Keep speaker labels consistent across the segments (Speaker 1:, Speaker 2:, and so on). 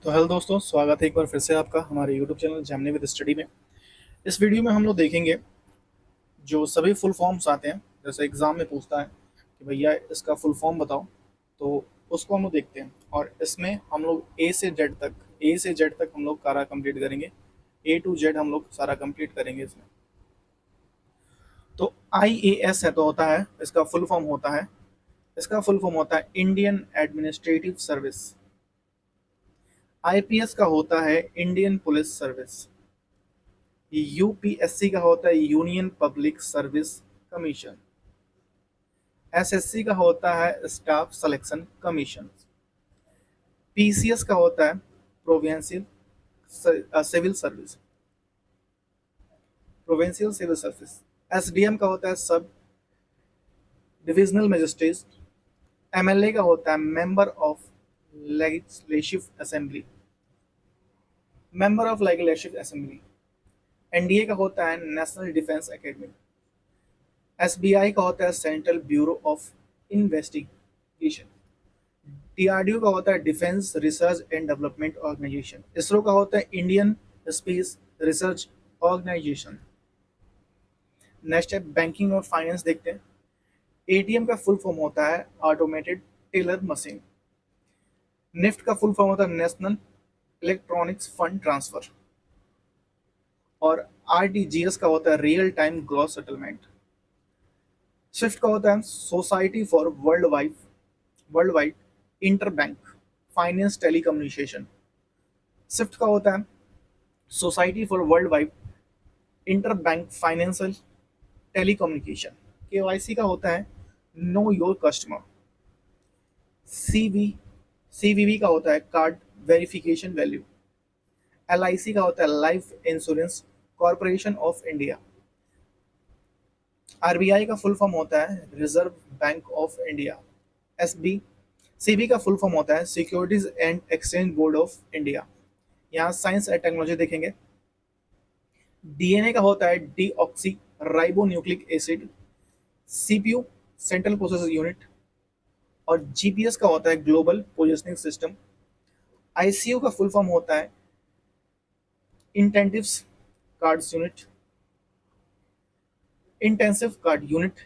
Speaker 1: तो हेलो दोस्तों, स्वागत है एक बार फिर से आपका हमारे YouTube channel Gemini with study में। इस वीडियो में हम लोग देखेंगे जो सभी फुल फॉर्म्स आते हैं, जैसे एग्जाम में पूछता है कि भैया इसका फुल फॉर्म बताओ, तो उसको हम लोग देखते हैं। और इसमें हम लोग ए से जेड तक हम लोग सारा कंप्लीट करेंगे। ए टू जेड हम लोग सारा कंप्लीट करेंगे इसमें। तो IAS है तो होता है, इसका फुल फॉर्म होता है, इंडियन एडमिनिस्ट्रेटिव सर्विस। IPS का होता है इंडियन पुलिस सर्विस। UPSC का होता है union public service commission. SSC का होता है स्टाफ सिलेक्शन कमीशन। PCS का होता है provincial civil service, provincial civil service. SDM का होता है सब डिविजनल मजिस्ट्रेट। MLA का होता है member of legislative assembly, NDA का होता है नेशनल डिफेंस एकेडमी। SBI का होता है central bureau of investigation. DRDO का होता है defence research and development organisation. ISRO का होता है Indian space research organisation. Next है बैंकिंग और फाइनेंस देखते हैं। ATM का फुल फॉर्म होता है ऑटोमेटेड टेलर मशीन। निफ्ट का फुल फॉर्म होता है नेशनल इलेक्ट्रॉनिक्स फंड ट्रांसफर। और RTGS का होता है real time gross settlement. SWIFT का होता है society for world wide inter bank finance telecommunication. Swift का होता है society for world wide inter bank financial telecommunication. KYC का होता है नो योर कस्टमर। CVV का होता है कार्ड वेरिफिकेशन वैल्यू। LIC का होता है life insurance corporation of India. RBI का फुल फॉर्म होता है reserve bank of India. SBCB का फुल फॉर्म होता है securities and exchange board of India. यहाँ साइंस एंड टेक्नोलॉजी देखेंगे। DNA का होता है deoxy ribo nucleic acid. CPU central process unit. और GPS का होता है ग्लोबल पोजिशनिंग सिस्टम। ICU का फुल फॉर्म होता है intensive cards unit, intensive card unit.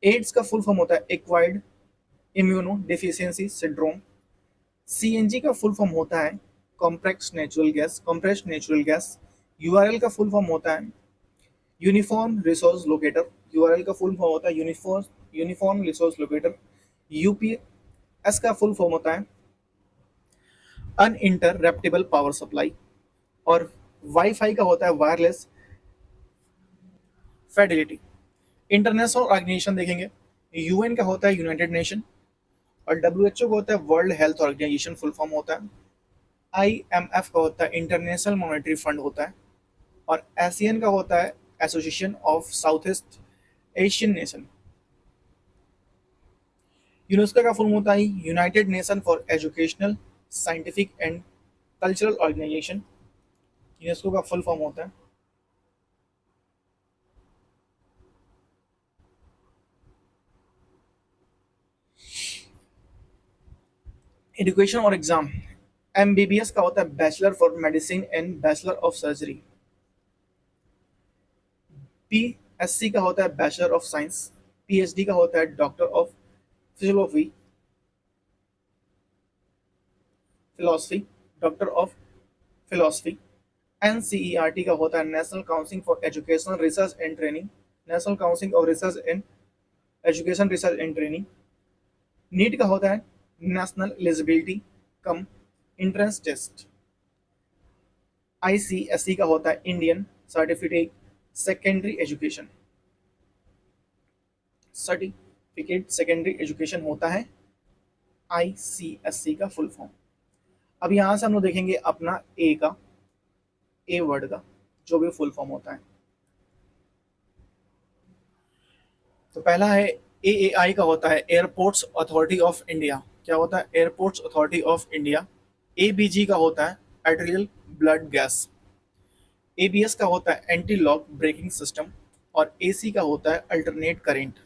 Speaker 1: AIDS का फुल फॉर्म होता है acquired immuno deficiency syndrome. CNG का फुल फॉर्म होता है कॉम्प्रेस्ड नेचुरल गैस। URL का फुल फॉर्म होता है यूनिफॉर्म रिसोर्स लोकेटर। URL का फुल फॉर्म होता है यूनिफॉर्म रिसोर्स लोकेटर। UPS का फुल फॉर्म होता है अनइंटरप्टेबल पावर सप्लाई। और वाईफाई का होता है वायरलेस फिडेलिटी। इंटरनेशनल ऑर्गेनाइजेशन देखेंगे। UN का होता है यूनाइटेड नेशन। और WHO का होता है world health organisation full form होता है। IMF का होता है इंटरनेशनल मॉनेटरी फंड होता है। और ASEAN का होता है association of south east Asian nation. UNESCO का फुल होता है united nation for educational scientific and cultural organisation. UNESCO का फुल फॉर्म होता है। एजुकेशन और एग्जाम। MBBS का होता है bachelor for medicine and bachelor of surgery. PSC का होता है बैचलर ऑफ साइंस। PhD का होता है doctor of philosophy philosophy doctor of philosophy. NCERT का होता है national council for educational research and training, national council of research and education research and training. NEET का होता है national eligibility cum entrance test. ICSE का होता है Indian certificate secondary education, certificate secondary education होता है ICSE का full form. अब यहाँ से हम लोग देखेंगे अपना ए वर्ड का जो भी फुल फॉर्म होता है। तो पहला है AAI का होता है एयरपोर्ट्स अथॉरिटी ऑफ इंडिया। क्या होता है? Airports authority of India. ABG का होता है एट्रियल ब्लड गैस। ABS का होता है एंटी लॉक ब्रेकिंग सिस्टम। और AC का होता है अल्टरनेट करेंट।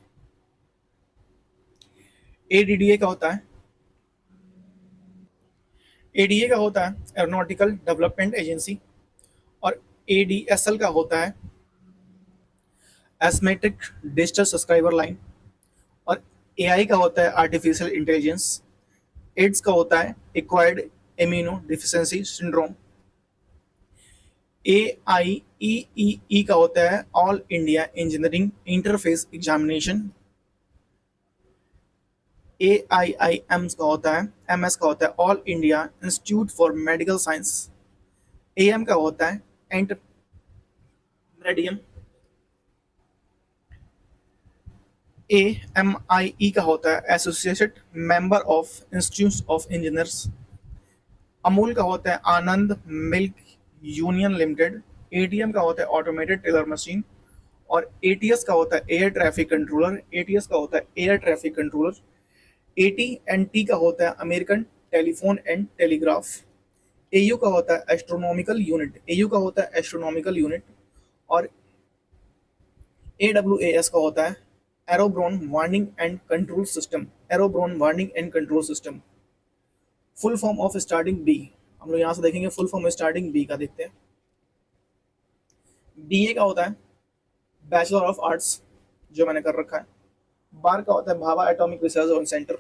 Speaker 1: ADDA का होता है एडीए का होता है एरोनॉटिकल डेवलपमेंट एजेंसी, और एडीएसएल का होता है एसमेट्रिक डिजिटल सब्सक्राइबर लाइन, और एआई का होता है आर्टिफिशियल इंटेलिजेंस, एड्स का होता है एक्वायर्ड इम्यूनो डिफिशियंसी सिंड्रोम, ए आई ई का होता है all India engineering interface examination, A I am का होता है एमएस का होता है all India institute for medical science, am का होता है एंटर मेडियम, ए एम आई ई का होता है associated member of institute of engineers, Amul का होता है आनंद मिल्क यूनियन लिमिटेड, एटीएम का होता है ऑटोमेटेड टेलर मशीन, और एटीएस का होता है एयर ट्रैफिक कंट्रोलर, एटीएस का होता है air traffic controller, eighty and T का होता है American telephone and telegraph, AU का होता है एस्ट्रोनॉमिकल यूनिट, एयू का होता है एस्ट्रोनॉमिकल यूनिट, और एडब्ल्यूएएस का होता है airborne warning and control system, airborne warning and control system. Full form of starting B, हम लोग यहाँ से देखेंगे फुल फॉर्म स्टार्टिंग बी का देखते हैं। बीए का होता है बैचलर ऑफ आर्ट्स, जो मैंने कर रखा है। बार का होता है Bhabha atomic research on centre.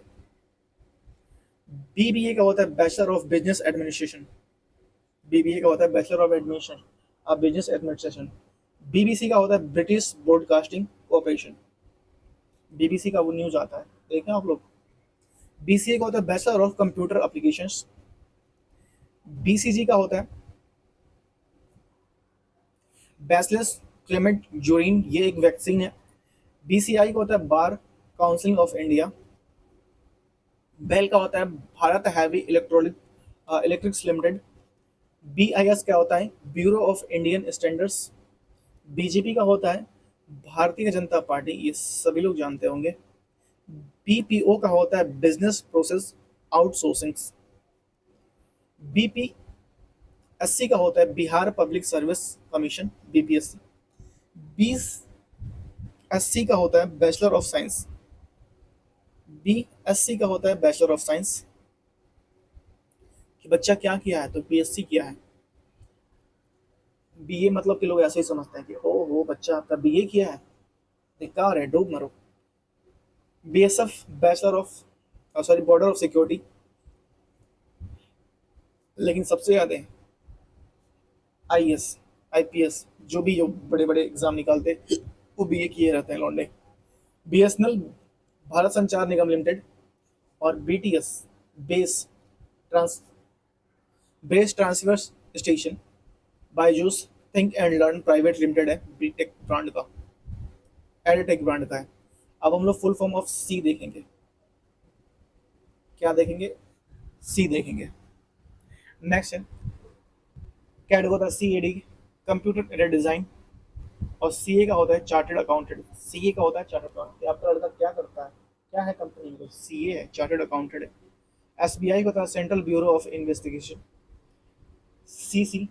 Speaker 1: BBA का होता है bachelor of business administration, BBA का होता है bachelor of administration business administration. BBC का होता है ब्रिटिश ब्रॉडकास्टिंग कॉर्पोरेशन, बीबीसी का वो न्यूज आता है, देखें आप लोग। बीसीए का होता है bachelor of computer applications. BCG का होता है बैचलर्स क्लेमेंट जोरिन, ये एक वैक्सीन है। बीसीआई का होता है bar council of India. BHEL का होता है Bharat heavy electrics limited. BIS क्या होता है bureau of Indian standards. BJP का होता है भारतीय जनता पार्टी, ये सभी लोग जानते होंगे। बीपीओ का होता है बिजनेस प्रोसेस आउटसोर्सिंग। बीपीएससी का होता है Bihar public service commission, BPSC. BSc का होता है बैचलर ऑफ साइंस, बीएससी का होता है बैचलर ऑफ साइंस। कि बच्चा क्या किया है, तो बीएससी किया है। बीए मतलब कि लोग ऐसे ही समझते हैं कि ओ हो बच्चा आपका बीए किया है, बेकार है, डूब मरो। BSF bachelor of sorry border of security. लेकिन सबसे ज्यादा आईएएस आईपीएस जो बड़े बड़े एग्जाम निकालते वो बीए किए रहते हैं लौंडे। बीएसएनएल भारत संचार निगम लिमिटेड, और BTS base trans base transfer station. Byju's think and learn private limited है, बीटेक ब्रांड का, एडटेक ब्रांड का है। अब हम लोग फुल फॉर्म ऑफ सी देखेंगे, क्या देखेंगे, सी देखेंगे। नेक्स्ट है कैड होता है सीएडी कंप्यूटर एडेड डिजाइन, और सीए का होता है चार्टर्ड अकाउंटेंट। सीए का होता है चार्टर्ड अकाउंटेंट, आपका लड़का क्या करता है, क्या है कंपनी में, सीए है, चार्टर्ड अकाउंटेंट है। एसबीआई का होता है central bureau of investigation. CC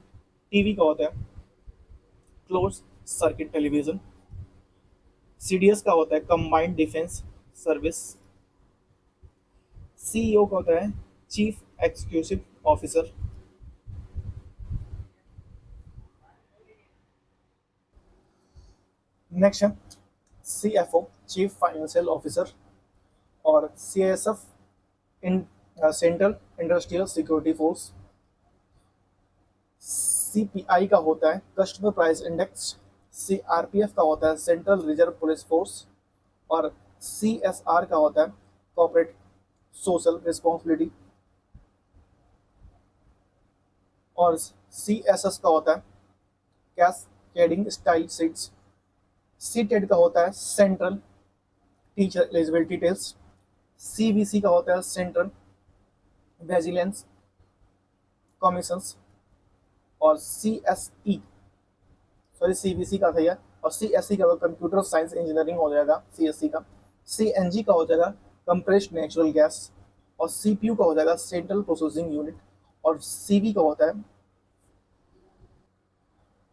Speaker 1: TV का होता है क्लोज सर्किट टेलीविजन। सीडीएस का होता है कंबाइंड डिफेंस सर्विस। सीईओ का होता है चीफ एग्जीक्यूटिव ऑफिसर। नेक्स्ट है सीएफओ चीफ फाइनेंशियल ऑफिसर, और CSF in central industrial security force. CPI का होता है कस्टमर प्राइस इंडेक्स। सीआरपीएफ का होता है सेंट्रल रिजर्व पुलिस फोर्स, और सीएसआर का होता है कॉर्पोरेट सोशल रिस्पॉन्सिबिलिटी, और सीएसएस का होता है कैस्केडिंग स्टाइल सीट्स। सीटेड का होता है central teacher eligibility test. CVC का होता है सेंट्रल विजिलेंस कमीशंस, और सीएसई सॉरी सीबीसी का था यह, और सीएससी का कंप्यूटर साइंस इंजीनियरिंग हो जाएगा सीएससी का। सीएनजी का हो जाएगा कंप्रेस्ड नेचुरल गैस, और सीपीयू का हो जाएगा सेंट्रल प्रोसेसिंग यूनिट, और सीवी का होता है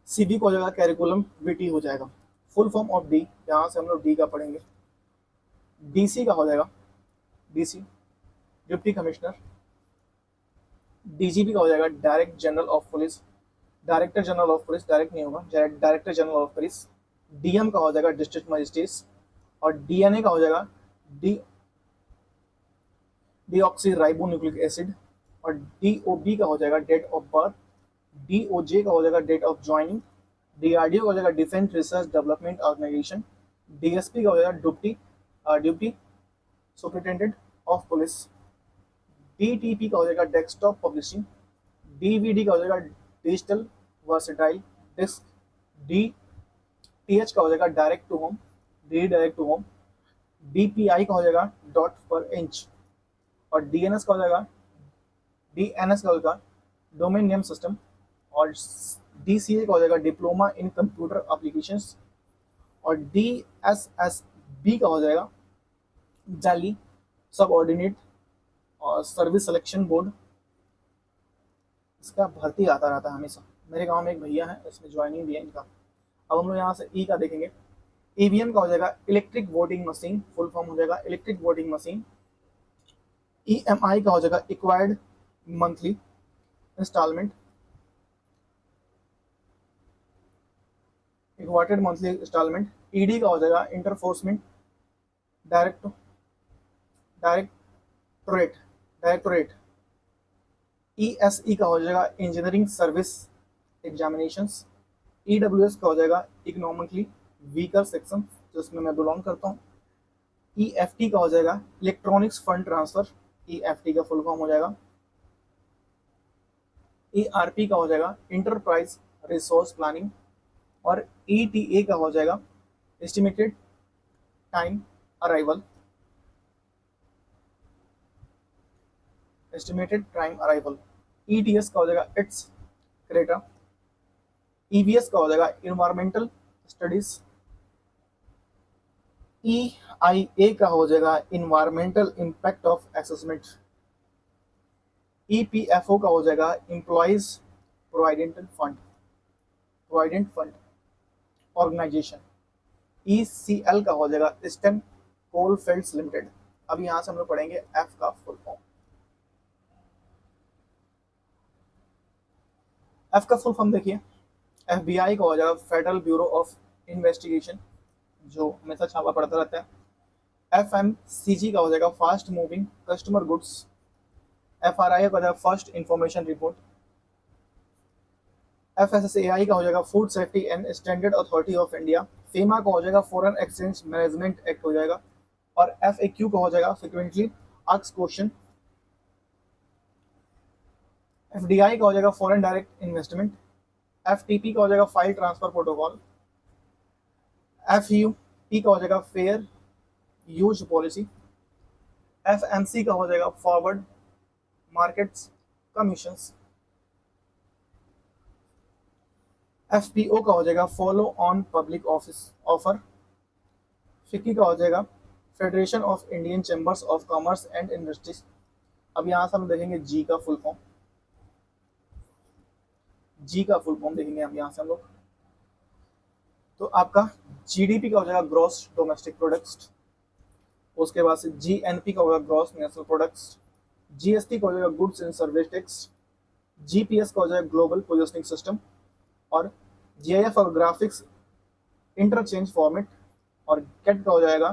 Speaker 1: सीबी का हो जाएगा कैरिकुलम वीटी हो जाएगा। फुल फॉर्म ऑफ डी, यहाँ से हम लोग डी का पढ़ेंगे। डीसी का हो जाएगा डीसी डिप्टी कमिश्नर। डीजीपी का हो जाएगा direct general of police, director general of police, direct नहीं होगा, director general of police. DM का हो जाएगा डिस्ट्रिक्ट मजिस्ट्रेट। और डीएनए का हो जाएगा D deoxy ribo nucleic acid. और डीओबी का हो जाएगा डेट ऑफ बर्थ। डीओजे का हो जाएगा डेट ऑफ ज्वाइनिंग। डीआरडीओ का हो जाएगा defence research development organisation. DSP का हो जाएगा duty superintendent of police. DTP का हो जाएगा डेस्कटॉप पब्लिशिंग। डीवीडी का हो जाएगा डिजिटल वर्सेटाइल डिस्क। डीटीएच का हो जाएगा direct to home, D direct to home. DPI का हो जाएगा डॉट पर इंच। और डीएनएस का हो जाएगा डीएनएस का हो जाएगा डोमेन नेम सिस्टम। और डीसीए का हो जाएगा डिप्लोमा इन कंप्यूटर एप्लीकेशंस। और डीएसएसबी का हो जाएगा दिल्ली सबऑर्डिनेट और सर्विस सिलेक्शन बोर्ड। इसका भर्ती आता रहता है हमेशा। मेरे गांव में एक भैया है, इसमें ज्वाइनिंग भी है इनका। अब हम लोग यहाँ से ई का देखेंगे। ईवीएम का हो जाएगा electric voting machine, full form हो जाएगा इलेक्ट्रिक वोटिंग मशीन। ईएमआई का हो जाएगा acquired monthly instalment, equated monthly instalment. ED का हो जाएगा enforcement direct directorate directorate. ESE का हो जाएगा इंजीनियरिंग सर्विस एग्जामिनेशंस। ईडब्ल्यूएस का हो जाएगा इकोनॉमिकली वीकर सेक्शन, जिसमें मैं बिलोंग करता हूँ। ईएफटी का हो जाएगा इलेक्ट्रॉनिक्स फंड ट्रांसफर, ईएफटी का फुल फॉर्म हो जाएगा। ईआरपी का हो जाएगा इंटरप्राइज रिसोर्स प्लानिंग। और ईटीए का हो जाएगा estimated time arrival, estimated time arrival. ETS का हो जाएगा इट्स क्रेटा। ईवीएस का हो जाएगा इन्वायरमेंटल स्टडीज। ईआईए का हो जाएगा environmental impact of assessment. EPFO का हो जाएगा employees provident fund organisation. ECL का हो जाएगा ईस्टर्न कोल फील्ड्स लिमिटेड। अब यहां से हम लोग पढ़ेंगे एफ का फुल फॉर्म। एफ का फुल फॉर्म देखिए, एफबीआई का हो जाएगा फेडरल ब्यूरो ऑफ इन्वेस्टिगेशन, जो हमेशा छापा पड़ता रहता है। एफएमसीजी का हो जाएगा fast moving customer goods. FRI का हो जाएगा फर्स्ट इंफॉर्मेशन रिपोर्ट। एफएसएसएआई का हो जाएगा food safety and standard authority of India. FEMA का हो जाएगा फॉरेन एक्सचेंज मैनेजमेंट एक्ट हो जाएगा। और एफएक्यू का हो जाएगा फ्रीक्वेंटली आस्क्ड क्वेश्चन। एफडीआई का हो जाएगा फॉरेन डायरेक्ट इन्वेस्टमेंट। एफटीपी का हो जाएगा फाइल ट्रांसफर प्रोटोकॉल। एफयूपी का हो जाएगा फेयर यूज पॉलिसी। एफएमसी का हो जाएगा फॉरवर्ड मार्केट्स कमीशंस। एफपीओ का हो जाएगा follow on public office offer. FICCI का हो जाएगा federation of Indian chambers of commerce and industries. अब यहाँ से हम देखेंगे जी का फुल फॉर्म। जी का फुल फॉर्म देखेंगे हम यहाँ से हम लोग। तो आपका जीडीपी का हो जाएगा ग्रॉस डोमेस्टिक प्रोडक्ट। उसके बाद से जीएनपी का होगा ग्रॉस नेशनल प्रोडक्ट्स। जीएसटी का हो जाएगा goods and service tax. GPS का हो जाएगा ग्लोबल पोजिशनिंग सिस्टम। और जीआईएफ और ग्राफिक्स इंटरचेंज फॉर्मेट। और गेट का हो जाएगा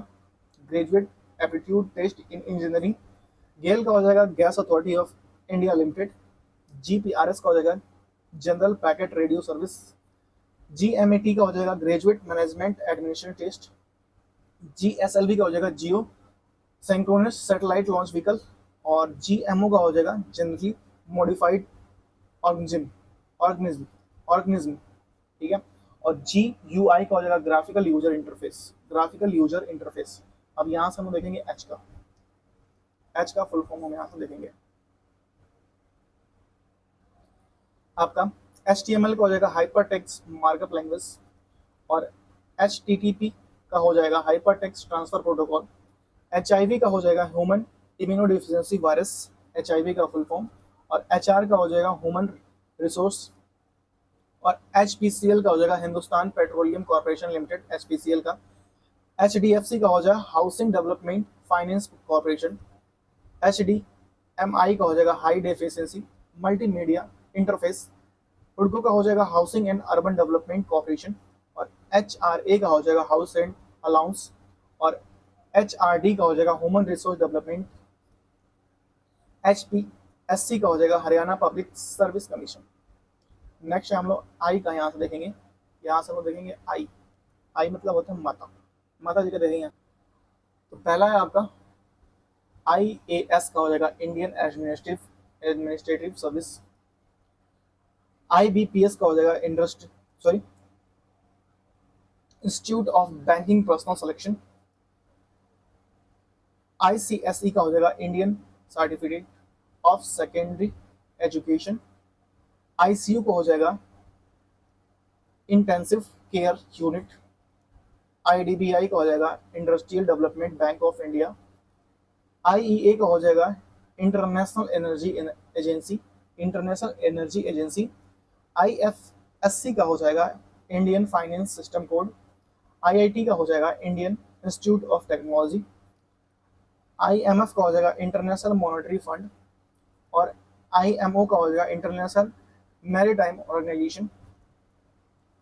Speaker 1: graduate aptitude test in engineering. GAIL का हो जाएगा gas authority of India limited. GPRS का हो जाएगा general packet radio service. GMAT का हो जाएगा graduate management administration test. GSLV का हो जाएगा geo synchronous satellite launch vehicle. और जीएमओ का हो जाएगा जनरली मॉडिफाइड ऑर्गेनिज्म, ठीक है। और जीयूआई का हो जाएगा ग्राफिकल यूजर इंटरफेस। अब यहाँ से हम देखेंगे एच का फुल फॉर्म हम यहाँ से देखेंगे। आपका HTML का हो जाएगा हाइपर टेक्स्ट मार्कअप लैंग्वेज। और HTTP का हो जाएगा hyper text transfer protocol. HIV का हो जाएगा ह्यूमन इम्यूनोडिफिशियंसी वायरस, HIV का फुल फॉर्म। और HR का हो जाएगा ह्यूमन रिसोर्स। और HPCL का हो जाएगा Hindustan petroleum corporation limited, HPCL का। HDFC का हो जाएगा housing development finance corporation. HDMI का हो जाएगा हाई डेफिशिएंसी मल्टीमीडिया इंटरफेस। हुडको का हो जाएगा housing and urban development corporation. और HRA का हो जाएगा हाउस रेंट अलाउंस। और HRD का हो जाएगा ह्यूमन रिसोर्स डेवलपमेंट। HPSC का हो जाएगा Haryana public service commission. Next हम लोग आई का यहाँ से देखेंगे। यहाँ से हम लोग देखेंगे आई। आई मतलब होता है माता, माता जी का देखेंगे। तो पहला है आपका IAS का हो जाएगा Indian administrative administrative service. IBPS का हो जाएगा industry sorry institute of banking personal selection. ICSE का हो जाएगा Indian certificate of secondary education. ICU का हो जाएगा इंटेंसिव केयर यूनिट। IDBI का हो जाएगा industrial development bank of India. IEA का हो जाएगा international energy agency, international energy agency. IFSC का हो जाएगा Indian finance system code. IIT का हो जाएगा Indian institute of technology. IMF का हो जाएगा इंटरनेशनल मॉनेटरी फंड। और IMO का हो जाएगा इंटरनेशनल मैरीटाइम ऑर्गेनाइजेशन।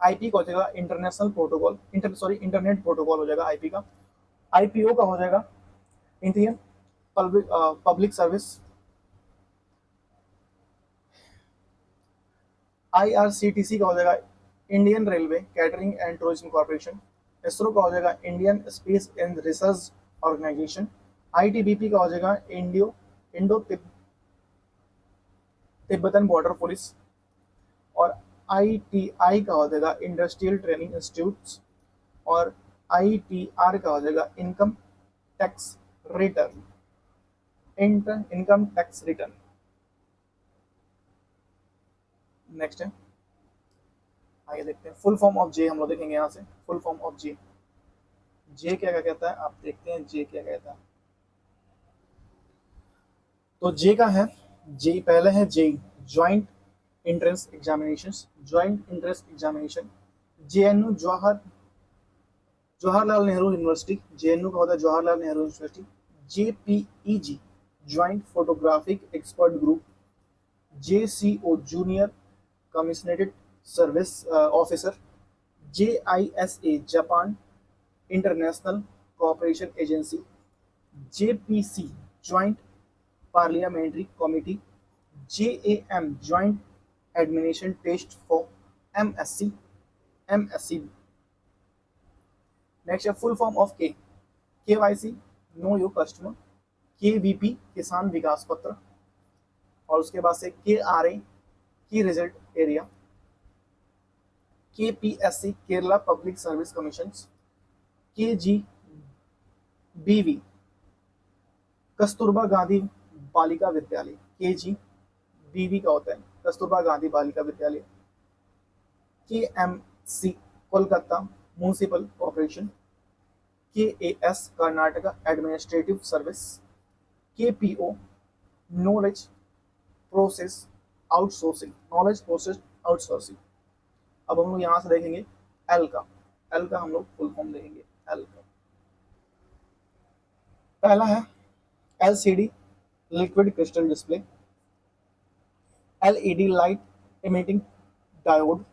Speaker 1: IP का हो जाएगा इंटरनेशनल प्रोटोकॉल इंटरनेट प्रोटोकॉल हो जाएगा IP का। IPO का हो जाएगा इंडियन पब्लिक सर्विस। IRCTC का हो जाएगा Indian railway catering and tourism corporation. ISRO का हो जाएगा Indian space and research organisation. ITBP का हो जाएगा इंडो तिब्बतन बॉर्डर पुलिस। और ITI का हो जाएगा इंडस्ट्रियल ट्रेनिंग इंस्टीट्यूट। और ITR का हो जाएगा income tax return income tax return. Next है आगे देखते हैं फुल फॉर्म ऑफ जे। हम लोग देखेंगे यहाँ से फुल फॉर्म ऑफ जे। जे क्या क्या कहता है आप देखते हैं जे क्या कहता है। तो जे का है जे पहले है J joint entrance examination. Joint entrance examination JNU Jawaharlal Nehru university. JNU का होता है Jawaharlal Nehru university. JPEG joint photographic expert group. JCO junior commissionerate service officer. JISA Japan international cooperation agency. JPC joint parliamentary committee. JAM joint administration test for MSc। Next है full form of KYC know your customer. KVP Kisan विकास पत्र। और उसके बाद से KRA की result area. KPSC Kerala public service commission. KGBV Kasturba Gandhi Balika Vidyalaya. KGBV का होता है Kasturba Gandhi Balika Vidyalaya. KMC Kolkata municipal corporation. KAS Karnataka administrative service. KPO knowledge process outsourcing. अब हम लोग यहाँ से देखेंगे एल का हम लोग फुल फॉर्म देखेंगे एल का। पहला है LCD liquid crystal display. LED light emitting diode.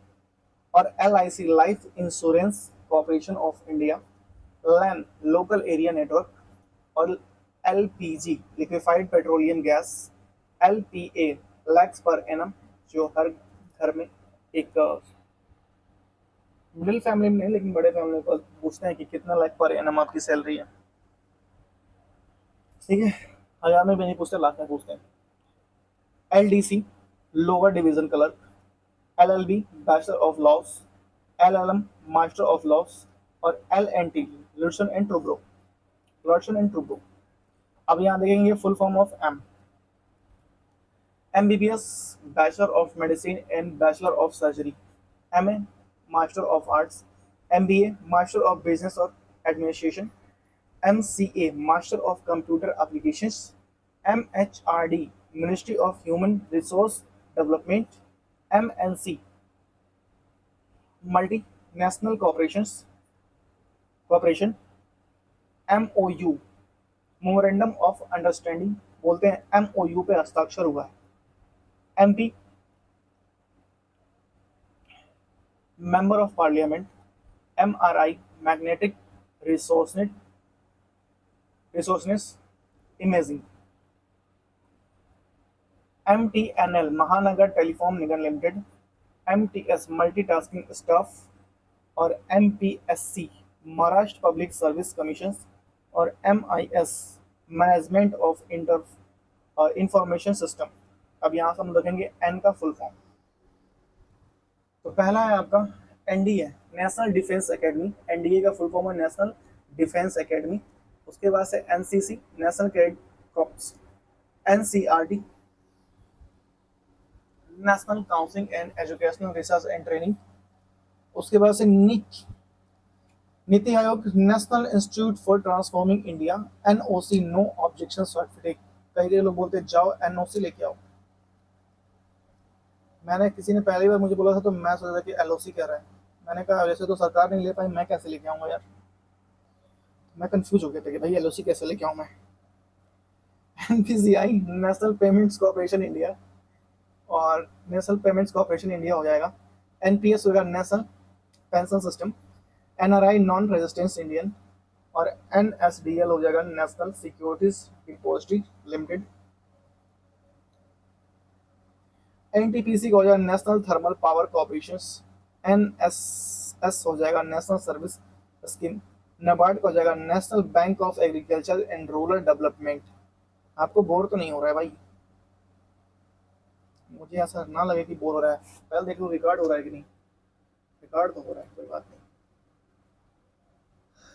Speaker 1: और LIC life insurance corporation of India. LAN local area network. और LPG liquefied petroleum gas. LPA lakhs per annum जो हर घर में एक मिडिल फैमिली में नहीं लेकिन बड़े फैमिली पर पूछते हैं कि कितना लाख पर एनम आपकी सैलरी है। ठीक है 1000 में भी नहीं पूछते लाख में पूछते हैं। LDC lower division clerk. LLB bachelor of laws. LLM master of laws. और LNT लर्सन एंड ट्रूब्रो। अब यहाँ देखेंगे full form of MBBS bachelor of medicine and bachelor of surgery. MA master of arts. MBA master of business और administration. MCA master of computer applications. MHRD ministry of human resource development. MNC multi national corporation. MOU memorandum of understanding बोलते हैं MOU पे हस्ताक्षर हुआ है। MP, member of parliament. MRI, magnetic resource resourceness imaging. MTNL, महानगर telephone निगम limited. MTS, multitasking staff. और MPSC, Maharashtra public service commission. और MIS, management of information system. अब यहाँ से हम देखेंगे एन का फुल फॉर्म. तो पहला है आपका NDA, national defence academy. NDA का फुल फॉर्म है नेशनल डिफेंस एकेडमी. उसके बाद से NCC, national cadet corps. NCERT, national council and educational research and training. उसके बाद से NITI Aayog, national institute for transforming India. NOC, no objection certificate. कई लोग बोलते हैं जाओ एनओसी लेके आओ. मैंने किसी ने पहली बार मुझे बोला था तो मैं सोचा था कि एलओसी कह रहा है. मैंने कहा जैसे तो सरकार नहीं ले पाई, मैं कैसे लेके आऊंगा यार. मैं कंफ्यूज हो गया था कि भाई एलओसी कैसे लेके आऊं मैं. NPCI, national payments corporation India. और नेशनल पेमेंट्स कॉर्पोरेशन इंडिया हो जाएगा. एनपीएस होगा national pension system. NRI, non resistance Indian. और एनएसडीएल हो जाएगा national securities depository limited. NTPC का हो जाएगा national thermal power corporation. NSS हो जाएगा नेशनल सर्विस स्कीम. नाबार्ड का हो जाएगा national bank of agriculture and rural development. आपको बोर तो नहीं हो रहा है भाई? मुझे ऐसा ना लगे कि बोर हो रहा है. पहले देख लो रिकॉर्ड हो रहा है कि नहीं. रिकॉर्ड तो हो रहा है, कोई बात नहीं.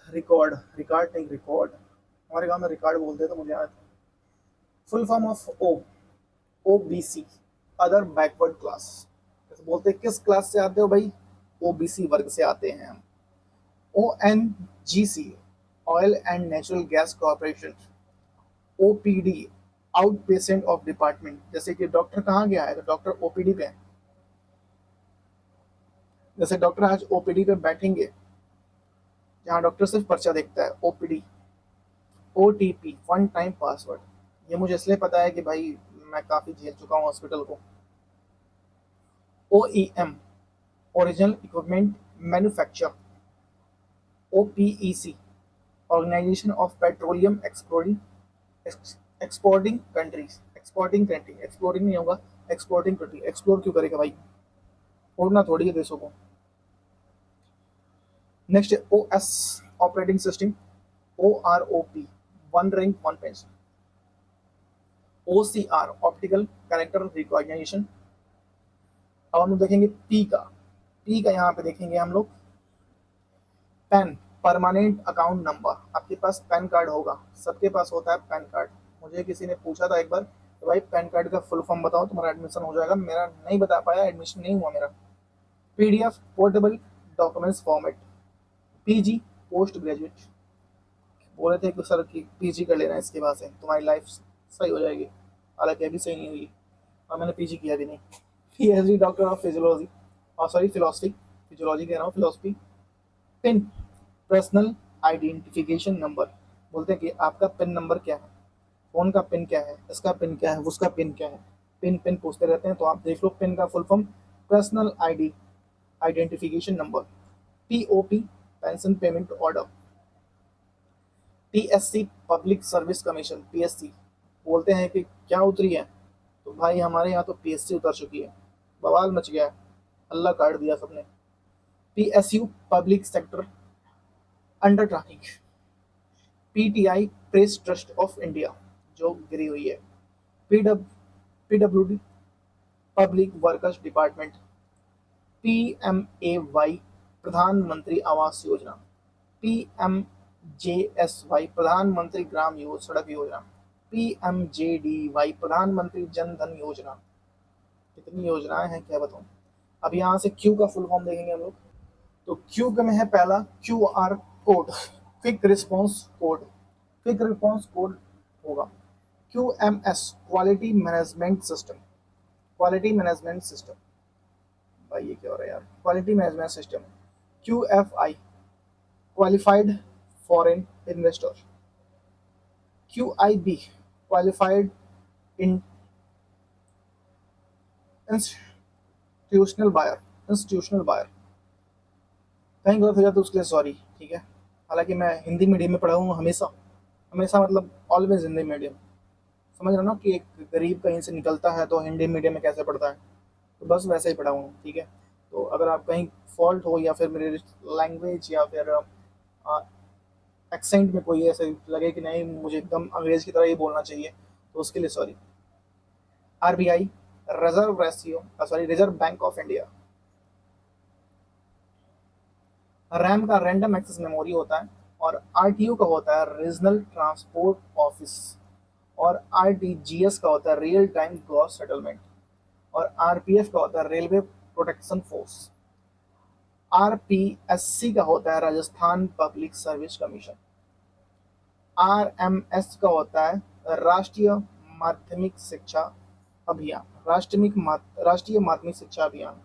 Speaker 1: रिकॉर्ड, रिकॉर्ड नहीं रिकॉर्ड. हमारे गांव में रिकॉर्ड बोलते हैं तो मुझे याद. Full form of OBC, other backward class. जैसे बोलते हैं किस क्लास से आते हो भाई? ओबीसी वर्ग से आते हैं हम. ONGC, oil and natural gas corporation. OPD, out patient of department. जैसे कि डॉक्टर कहाँ गया है तो डॉक्टर ओपीडी पे है. जैसे डॉक्टर आज ओपीडी पे बैठेंगे, जहाँ डॉक्टर सिर्फ पर्चा देखता है. OPD. OTP, one time password. ये मुझे इसलिए पता है कि भाई मैं काफ़ी झेल चुका हूँ हॉस्पिटल को. OEM, original equipment manufacture. OPEC, organisation of petroleum exporting countries. Exporting country, exploring नहीं होगा, एक्सपोर्टिंग कंट्री. एक्सप्लोर क्यों करेगा भाई? उड़ना थोड़ी है देशों को. नेक्स्ट है OS, operating system. OROP, one rank one pension. OCR, optical character recognition. अब हम लोग देखेंगे पी का. पी का यहाँ पे देखेंगे हम लोग पैन, परमानेंट अकाउंट नंबर. आपके पास पैन कार्ड होगा, सबके पास होता है पैन कार्ड. मुझे किसी ने पूछा था एक बार तो भाई पैन कार्ड का फुल फॉर्म बताओ तुम्हारा एडमिशन हो जाएगा. मेरा नहीं बता पाया, एडमिशन नहीं हुआ मेरा. PDF, portable documents format. PG, post graduate. बोले थे कि सर की पीजी कर लेना, इसके बाद से तुम्हारी लाइफ सही हो जाएगी. हालांकि अभी सही नहीं हुई और मैंने पीजी किया भी नहीं. पीएचडी, डॉक्टर ऑफ फिजियोलॉजी, और सॉरी फिलोसफी, फिजियोलॉजी कह रहा हूँ, philosophy. Pin, personal identification number. बोलते हैं कि आपका पिन नंबर क्या है, फोन का पिन क्या है, इसका पिन क्या है, उसका पिन क्या है. पिन पिन पूछते रहते हैं तो आप देख लो. पिन का full form personal identification number. POP, pension payment order. PSC, public service commission. PSC बोलते हैं कि क्या उतरी है, तो भाई हमारे यहाँ तो पीएससी उतर चुकी है. बवाल मच गया है, अल्लाह काट दिया सबने. PSU, public sector under tracking. PTI, press trust of India, जो गिरी हुई है. PWD, public workers department. PMAY, Pradhan Mantri Awas योजना. पीएमजेएसवाई, प्रधानमंत्री ग्राम सड़क योजना. पीएमजेडीवाई, प्रधानमंत्री जन धन योजना. कितनी योजनाएं हैं क्या बताऊं. अब यहाँ से क्यू का फुल फॉर्म देखेंगे हम लोग. तो क्यू में है पहला Q R code, quick response code. Quick response code होगा. Q M S, quality management system. Quality management system. भाई ये क्या हो रहा है यार. Quality management system. Q F I, qualified foreign investor. Q I B, qualified institutional buyer, institutional buyer, कहीं गलत हो जाए तो उसके लिए सॉरी, ठीक है। हालांकि मैं हिंदी मीडियम में पढ़ा हूँ हमेशा, हमेशा मतलब ऑलवेज हिंदी मीडियम। समझ रहे हो ना कि एक गरीब कहीं से निकलता है तो हिंदी मीडियम में कैसे पढ़ता है, तो बस वैसे ही पढ़ा हूँ, ठीक है। तो अगर आप कहीं फॉल्ट हो या फिर मेरे लैंग्वेज या फिर एक्सेंट में कोई ऐसे लगे कि नहीं मुझे एकदम अंग्रेज की तरह ही बोलना चाहिए, तो उसके लिए sorry. RBI, reserve bank of India. RAM का रैंडम एक्सेस मेमोरी होता है, और आरटीयू का होता है रीजनल ट्रांसपोर्ट ऑफिस, और आरटीजीएस का होता है रियल टाइम ग्रॉस सेटलमेंट, और आरपीएफ का होता है रेलवे प्रोटेक्शन फोर्स। आरपीएससी का होता है Rajasthan public service commission. RMS का होता है राष्ट्रीय माध्यमिक शिक्षा अभियान, राष्ट्रीय माध्यमिक शिक्षा अभियान।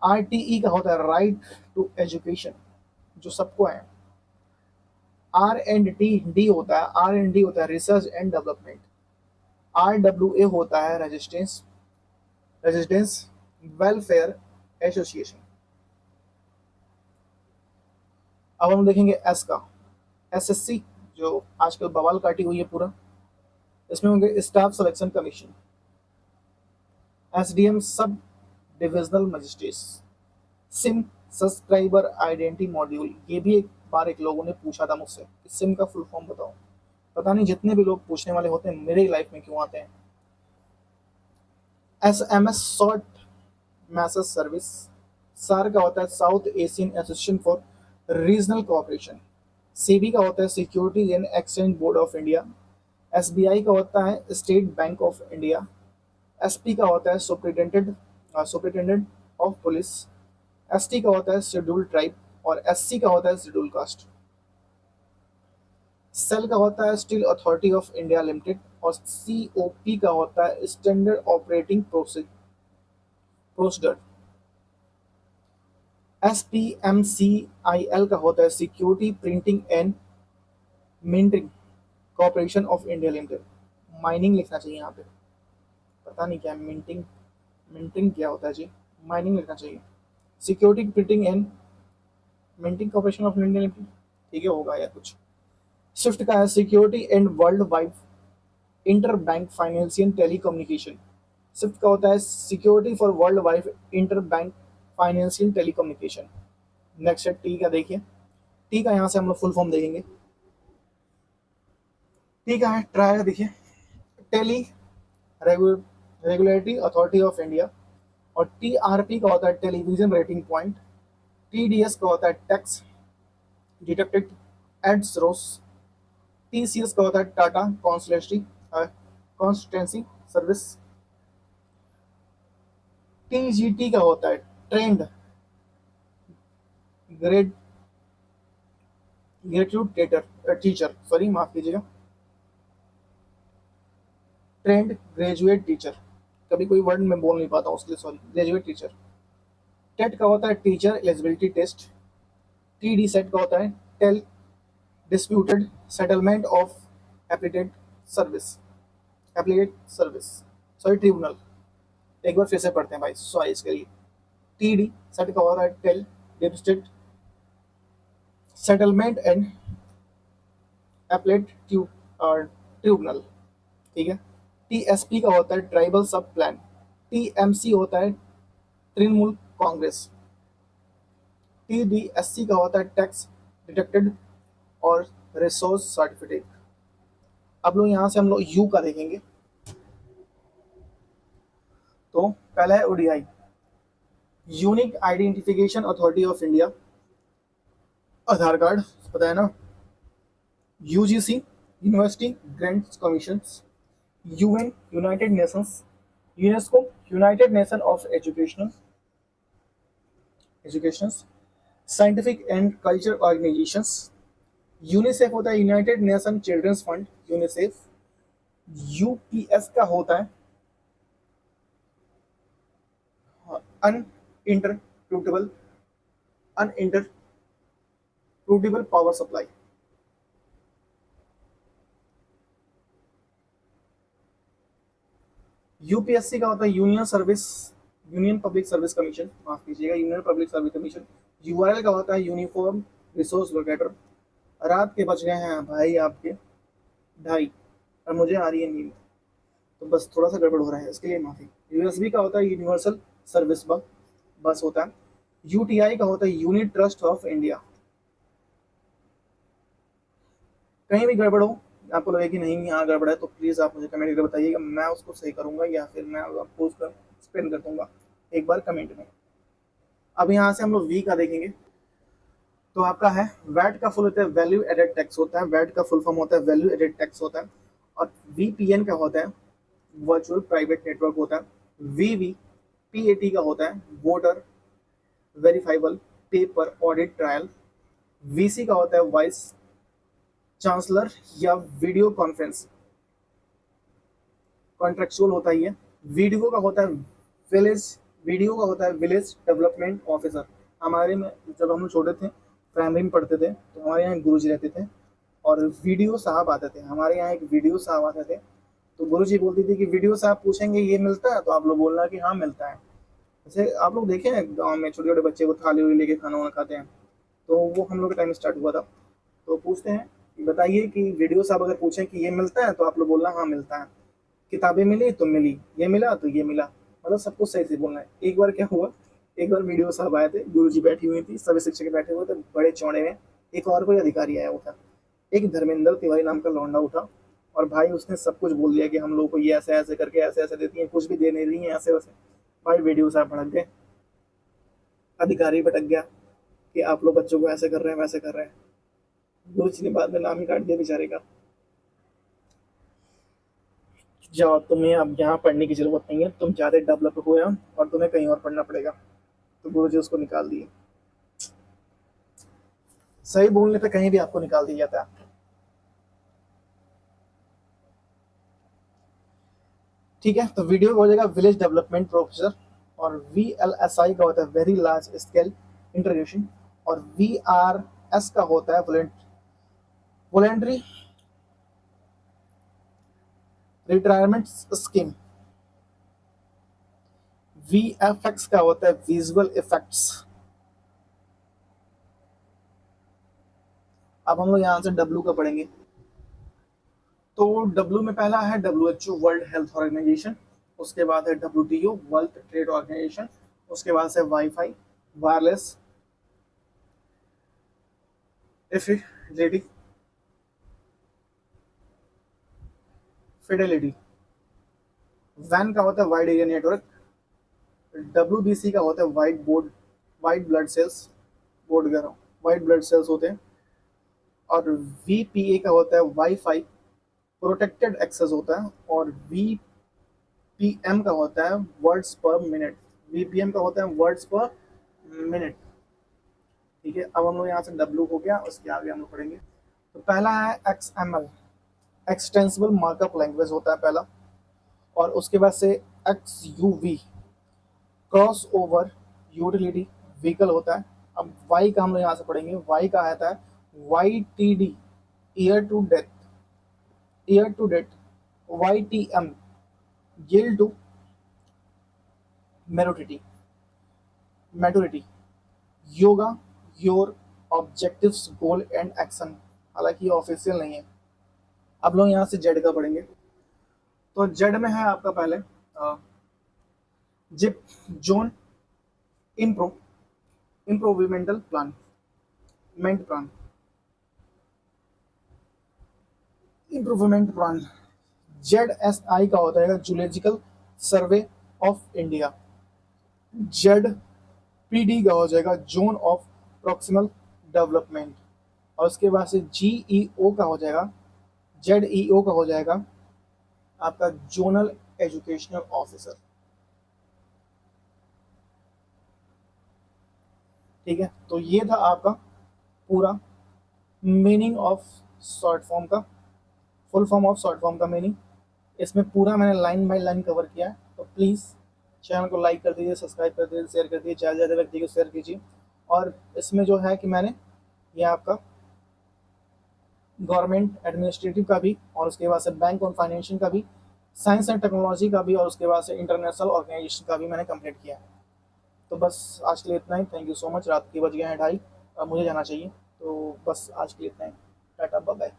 Speaker 1: आरटीई का होता है राइट टू एजुकेशन, जो सबको है। आर होता है, आर एंड डी होता है रिसर्च एंड डेवलपमेंट। RWA होता है रेजिडेंस वेलफेयर एसोसिएशन। अब हम देखेंगे एस का, एसएससी, जो आजकल बवाल काटी हुई है पूरा। इसमें होंगे staff selection commission, SDM sub divisional magistrates, SIM subscriber identity module. ये भी एक बार एक लोगों ने पूछा था मुझसे कि सिम का फुल फॉर्म बताओ। पता नहीं जितने भी लोग पूछने वाले होते हैं मेरे लाइफ में क्यों आते हैं। SMS short message service. सार का होता है south Asian association for regional cooperation. CB का होता है securities and exchange board of India. SBI का होता है state bank of India. SP का होता है सुपरिटेंडेंट ऑफ पुलिस। एसटी का होता है शेड्यूल ट्राइब, और एससी का होता है शेड्यूल कास्ट। सेल का होता है steel authority of India limited, और सीओपी का होता है स्टैंडर्ड ऑपरेटिंग प्रोसीजर। एसपीएमसीआईएल का होता है security printing and minting corporation of India limited. Mining लिखना चाहिए यहाँ पे, पता नहीं क्या मिंटिंग, मिंटिंग क्या होता है जी, माइनिंग लिखना चाहिए। Security printing and minting corporation of India limited, ठीक है होगा या कुछ। स्विफ्ट का है security and world wide inter bank financial telecommunication. Swift का होता है security for world wide inter bank financial telecommunication. Next है टी का, देखिए टी का यहाँ से हम लोग फुल फॉर्म देखेंगे। टी का है ट्राई का, देखिए tele regulatory authority of India. और टीआरपी का होता है टेलीविजन रेटिंग पॉइंट। टीडीएस का होता है टैक्स डिटेक्टेड एड्स रोस। टीसीएस का होता है टाटा कॉन्स्टिट्यूंसी सर्विस। टीजीटी का होता है trend grade graduate teacher, sorry माफ कीजिएगा, ट्रेंड ग्रेजुएट टीचर। कभी कोई वर्ड में बोल नहीं पाता हूँ उसके लिए सॉरी, ग्रेजुएट टीचर। टेट का होता है teacher eligibility test. TD SAT का होता है tele disputed settlement of appellate service, appellate service, sorry tribunal. एक बार फिर से पढ़ते हैं भाई, सॉरी इसके लिए। टीडी सेट का होता है tele disputed settlement and appellate tribunal, ठीक है। टीएसपी का होता है ट्राइबल सब प्लान। टीएमसी होता है तृणमूल कांग्रेस। टीडीएससी का होता है टैक्स डिटेक्टेड और रिसोर्स सर्टिफिकेट। अब लोग यहाँ से हम लोग यू का देखेंगे। तो पहला है ODI, unique identification authority of India, Aadhaar card, पता है ना। UGC, university grants commission. UN, united nations. UNESCO, united nation of education. Scientific and culture organisations. UNICEF होता है united nation children's fund, UNICEF. UPS का होता है uninterruptible uninterruptible power supply. UPSC का होता है यूनियन पब्लिक सर्विस कमीशन, माफ कीजिएगा, union public service commission. URL का होता है यूनिफॉर्म रिसोर्स लोकेटर। रात के बज गए हैं भाई आपके 2:30 और मुझे आ रही है नींद, तो बस थोड़ा सा गड़बड़ हो रहा है, इसके लिए माफी। यूएसबी का होता है यूनिवर्सल सर्विस बस होता है। यूटीआई का होता है यूनिट ट्रस्ट ऑफ इंडिया। कहीं भी गड़बड़ हो, आपको लगे कि नहीं यहाँ गड़बड़ है, तो प्लीज़ आप मुझे कमेंट करके बताइएगा, मैं उसको सही करूँगा या फिर मैं आपको उसका एक्सप्लेन कर दूंगा एक बार कमेंट में। अब यहाँ से हम लोग वी का देखेंगे। तो आपका है वैट का फुल होता है वैल्यू एडेड टैक्स होता है, वैट का फुल फॉर्म होता है वैल्यू एडेड टैक्स होता है। और वीपीएन का होता है वर्चुअल प्राइवेट नेटवर्क होता है। वीवी पीएटी का होता है voter verifiable paper audit trial. VC का होता है वाइस चांसलर या वीडियो कॉन्फ्रेंस, कॉन्ट्रेक्चुअल होता ही है। वीडियो का होता है विलेज वीडियो का होता है विलेज डेवलपमेंट ऑफिसर। हमारे में जब हम लोग छोटे थे, प्राइमरी में पढ़ते थे, तो हमारे यहाँ गुरुजी रहते थे और वीडियो साहब आते थे। हमारे यहाँ एक वीडियो साहब आते थे, तो गुरुजी बोलती थी कि वीडियो साहब पूछेंगे ये मिलता है, तो आप लोग बोलना कि हाँ मिलता है। जैसे आप लोग देखे हैं गाँव में छोटे छोटे बच्चे को थाली वाली लेके खाना वाना खाते हैं, तो वो हम लोग के टाइम स्टार्ट हुआ था। तो पूछते हैं कि बताइए कि वीडियो साहब अगर पूछें कि ये मिलता है, तो आप लोग बोलना हाँ मिलता है। किताबें मिली तो मिली, ये मिला तो ये मिला, मतलब सब कुछ सही से बोलना है। एक बार क्या हुआ, एक बार वीडियो साहब आए थे, गुरुजी बैठी हुई थी, सभी शिक्षक बैठे हुए थे, बड़े चौड़े में एक और कोई अधिकारी आया हुआ था। एक धर्मेंद्र तिवारी नाम का लौंडा उठा और भाई उसने सब कुछ बोल दिया कि हम लोग को ये ऐसे ऐसे करके ऐसे ऐसे देती हैं, कुछ भी दे नहीं रही हैं, ऐसे वैसे। भाई वीडियो साहब भड़क गए, अधिकारी भटक गया कि आप लोग बच्चों को ऐसे कर रहे हैं वैसे कर रहे हैं। गुरुजी ने बाद में नाम ही काट दिया बेचारे का। जाओ, तुम्हें अब यहाँ पढ़ने की जरूरत नहीं है, तुम ज्यादा डेवलप हुए हो और तुम्हें कहीं और पढ़ना पड़ेगा। तो गुरुजी उसको निकाल दिए। सही बोलने पे कहीं भी आपको निकाल दिया जाता है। ठीक है, तो वीडियो का हो जाएगा विलेज डेवलपमेंट प्रोफेसर। और वीएलएसआई का होता है वेरी लार्ज स्केल इंटीग्रेशन। और वीआरएस का होता है वॉलेंट्री रिटायरमेंट स्कीम। वीएफएक्स का होता है विजुअल इफेक्ट्स। अब हम लोग यहाँ से डब्ल्यू का पढ़ेंगे। तो डब्ल्यू में पहला है डब्ल्यूएचओ वर्ल्ड हेल्थ ऑर्गेनाइजेशन। उसके बाद है डब्ल्यूटीओ वर्ल्ड ट्रेड ऑर्गेनाइजेशन। उसके बाद से वाईफाई वायरलेस फिडेलिटी फिडेलिटी। वैन का होता है वाइड एरिया नेटवर्क। डब्ल्यूबीसी का होता है वाइट ब्लड सेल्स, बोर्ड कह रहा हूँ, वाइट ब्लड सेल्स होते हैं। और वीपीए का होता है वाईफाई प्रोटेक्टेड एक्सेस होता है। और वीपीएम का होता है वर्ड्स पर मिनट। वीपीएम का होता है वर्ड्स पर मिनट। ठीक है, अब हम लोग यहाँ से डब्ल्यू हो गया, उसके आगे हम लोग पढ़ेंगे। तो पहला है एक्सएमएल, एक्सटेंसिबल मार्कअप लैंग्वेज होता है पहला। और उसके बाद से XUV cross over utility vehicle होता है। अब वाई का हम लोग यहाँ से पढ़ेंगे। वाई का आता है Y T D year to date. Y T M yield to maturity. YOGA your objectives goal and action, हालांकि ऑफिशियल नहीं है। अब लोग यहाँ से जेड का पढ़ेंगे। तो जेड में है आपका पहले जिप जोन इम्प्रो इम्प्रूवमेंटल प्लान मेंट plan improvement plan. Z S I का होता है zoological survey of India. Z P D का हो जाएगा जोन ऑफ प्रोक्सिमल डेवलपमेंट। और उसके बाद से जीईओ का हो जाएगा जेड ई ओ का हो जाएगा आपका जोनल एजुकेशनल ऑफिसर। ठीक है, तो ये था आपका पूरा मीनिंग ऑफ शॉर्ट फॉर्म का, full form of short form का मीनिंग। इसमें पूरा मैंने लाइन बाय लाइन कवर किया है। तो प्लीज़ चैनल को लाइक कर दीजिए, सब्सक्राइब कर दीजिए, शेयर कर दीजिए, ज़्यादा से ज़्यादा व्यक्ति को शेयर कीजिए। और इसमें जो है कि मैंने ये आपका गवर्नमेंट एडमिनिस्ट्रेटिव का भी और उसके बाद से बैंक और फाइनेंशियल का भी साइंस एंड टेक्नोलॉजी का भी, और उसके बाद से इंटरनेशनल ऑर्गेनाइजेशन का भी मैंने कंप्लीट किया है। तो बस आज के लिए इतना ही। Thank you so much. रात के बज गए हैं 2:30, अब मुझे जाना चाहिए। तो बस आज के लिए इतना ही। Tata bye bye.